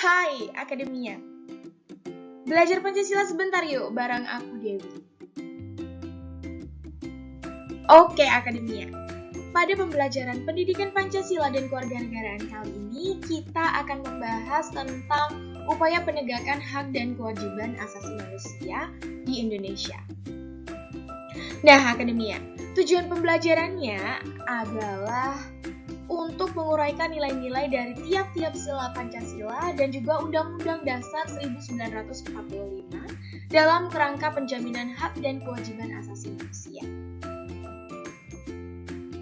Hai Akademia, belajar Pancasila sebentar yuk bareng aku Dewi. Oke Akademia, pada pembelajaran pendidikan Pancasila dan kewarganegaraan kali ini kita akan membahas tentang upaya penegakan hak dan kewajiban asasi manusia di Indonesia. Nah Akademia, tujuan pembelajarannya adalah untuk menguraikan nilai-nilai dari tiap-tiap sila Pancasila dan juga Undang-Undang Dasar 1945 dalam kerangka penjaminan hak dan kewajiban asasi manusia.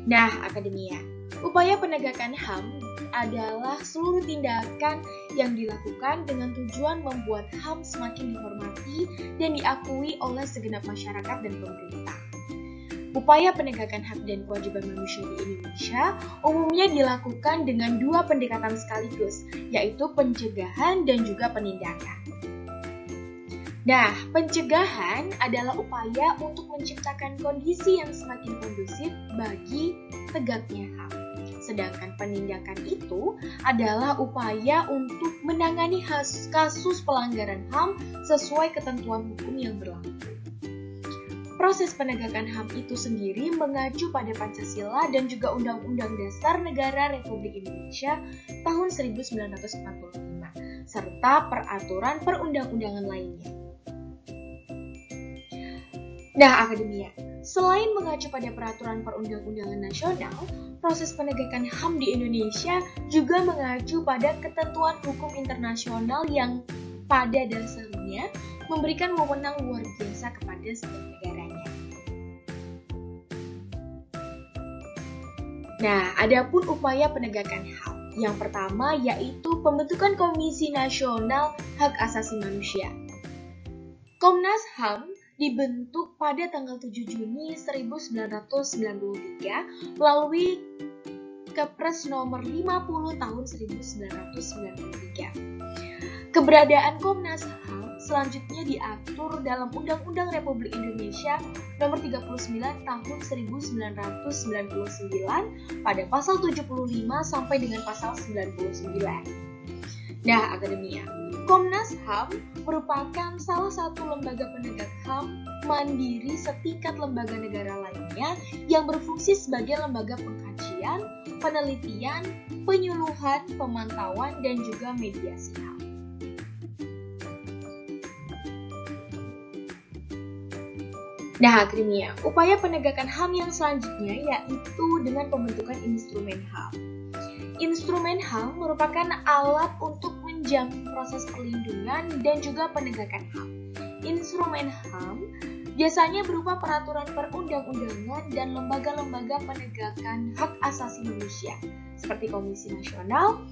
Nah, Akademia, upaya penegakan HAM adalah seluruh tindakan yang dilakukan dengan tujuan membuat HAM semakin dihormati dan diakui oleh segenap masyarakat dan pemerintah. Upaya penegakan hak dan kewajiban manusia di Indonesia umumnya dilakukan dengan dua pendekatan sekaligus, yaitu pencegahan dan juga penindakan. Nah, pencegahan adalah upaya untuk menciptakan kondisi yang semakin kondusif bagi tegaknya HAM. Sedangkan penindakan itu adalah upaya untuk menangani kasus pelanggaran HAM sesuai ketentuan hukum yang berlaku. Proses penegakan HAM itu sendiri mengacu pada Pancasila dan juga Undang-Undang Dasar Negara Republik Indonesia tahun 1945, serta peraturan perundang-undangan lainnya. Nah, Akademia, selain mengacu pada peraturan perundang-undangan nasional, proses penegakan HAM di Indonesia juga mengacu pada ketentuan hukum internasional yang pada dasarnya memberikan wewenang luar biasa kepada setiap negaranya. Nah, adapun upaya penegakan HAM, yang pertama yaitu pembentukan Komisi Nasional Hak Asasi Manusia. Komnas HAM dibentuk pada tanggal 7 Juni 1993 melalui Kepres nomor 50 tahun 1993. Keberadaan Komnas HAM selanjutnya diatur dalam Undang-Undang Republik Indonesia nomor 39 tahun 1999 pada pasal 75 sampai dengan pasal 99. Nah, Akademia, Komnas HAM merupakan salah satu lembaga penegak HAM mandiri setingkat lembaga negara lainnya yang berfungsi sebagai lembaga pengkajian, penelitian, penyuluhan, pemantauan, dan juga mediasi HAM. Nah, Akademia, upaya penegakan HAM yang selanjutnya yaitu dengan pembentukan instrumen HAM. Instrumen HAM merupakan alat untuk menjamin proses perlindungan dan juga penegakan HAM. Instrumen HAM biasanya berupa peraturan perundang-undangan dan lembaga-lembaga penegakan hak asasi manusia, seperti Komisi Nasional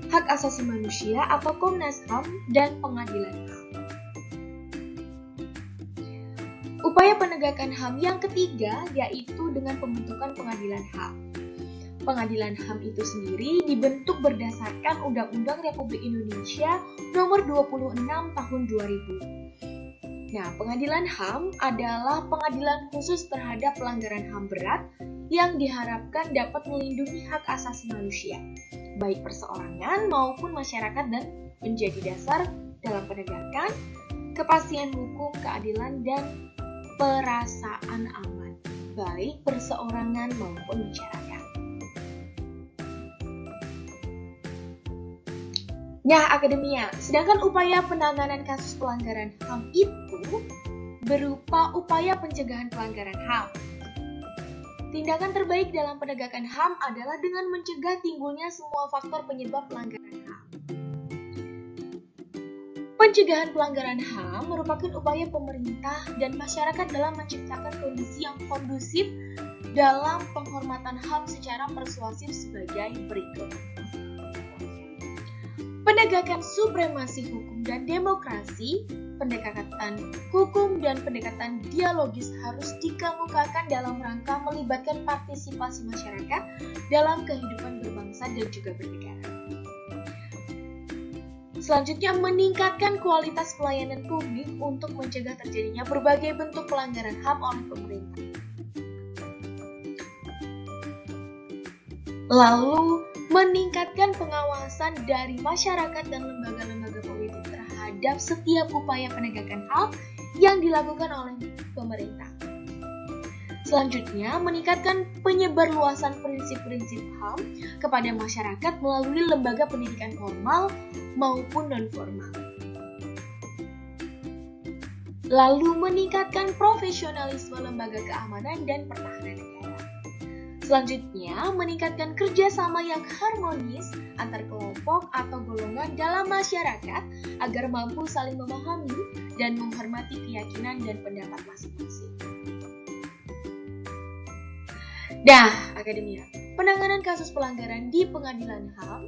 Hak Asasi Manusia atau Komnas HAM dan Pengadilan HAM. Upaya penegakan HAM yang ketiga yaitu dengan pembentukan Pengadilan HAM. Pengadilan HAM itu sendiri dibentuk berdasarkan Undang-Undang Republik Indonesia nomor 26 tahun 2000. Nah, Pengadilan HAM adalah pengadilan khusus terhadap pelanggaran HAM berat yang diharapkan dapat melindungi hak asasi manusia, baik perseorangan maupun masyarakat dan menjadi dasar dalam penegakan kepastian hukum, keadilan, dan perasaan aman, baik perseorangan maupun masyarakat. Nah, Akademia, sedangkan upaya penanganan kasus pelanggaran HAM itu berupa upaya pencegahan pelanggaran HAM. Tindakan terbaik dalam penegakan HAM adalah dengan mencegah timbulnya semua faktor penyebab pelanggaran HAM. Pencegahan pelanggaran HAM merupakan upaya pemerintah dan masyarakat dalam menciptakan kondisi yang kondusif dalam penghormatan HAM secara persuasif sebagai berikut. Penegakan supremasi hukum dan demokrasi, pendekatan hukum dan pendekatan dialogis harus dikemukakan dalam rangka melibatkan partisipasi masyarakat dalam kehidupan berbangsa dan juga bernegara. Selanjutnya, meningkatkan kualitas pelayanan publik untuk mencegah terjadinya berbagai bentuk pelanggaran HAM oleh pemerintah. Lalu, meningkatkan pengawasan dari masyarakat dan lembaga-lembaga politik terhadap setiap upaya penegakan HAM yang dilakukan oleh pemerintah. Selanjutnya, meningkatkan penyebarluasan prinsip-prinsip HAM kepada masyarakat melalui lembaga pendidikan formal maupun non-formal. Lalu, meningkatkan profesionalisme lembaga keamanan dan pertahanan negara. Selanjutnya, meningkatkan kerjasama yang harmonis antar kelompok atau golongan dalam masyarakat agar mampu saling memahami dan menghormati keyakinan dan pendapat masing-masing. Akademia, penanganan kasus pelanggaran di pengadilan HAM.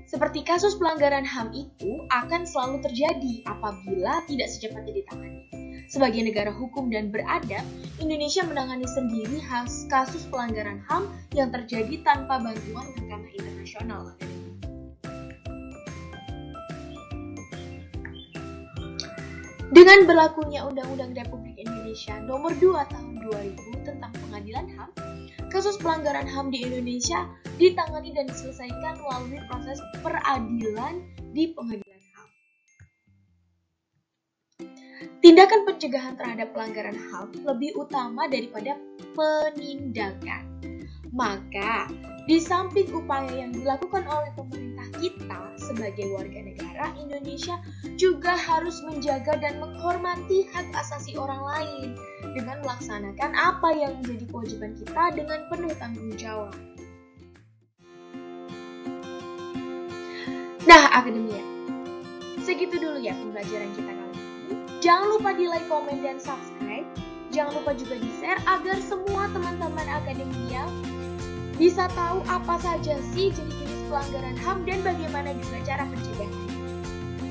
Seperti kasus pelanggaran HAM itu akan selalu terjadi apabila tidak secepatnya ditangani. Sebagai negara hukum dan beradab, Indonesia menangani sendiri kasus pelanggaran HAM yang terjadi tanpa bantuan mahkamah internasional. Dengan berlakunya Undang-Undang Republik Indonesia Nomor 2 Tahun 2000 tentang Pengadilan HAM, kasus pelanggaran HAM di Indonesia ditangani dan diselesaikan melalui proses peradilan di pengadilan HAM. Tindakan pencegahan terhadap pelanggaran HAM lebih utama daripada penindakan. Maka, di samping upaya yang dilakukan oleh pemerintah kita sebagai warga negara, Indonesia juga harus menjaga dan menghormati hak asasi orang lain dengan melaksanakan apa yang menjadi kewajiban kita dengan penuh tanggung jawab. Akademia, segitu dulu ya pembelajaran kita kali ini. Jangan lupa di like, komen, dan subscribe. Jangan lupa juga di share agar semua teman-teman akademia bisa tahu apa saja sih jenis-jenis pelanggaran HAM dan bagaimana juga cara pencegahan.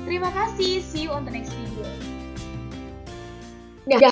Terima kasih, see you on the next video.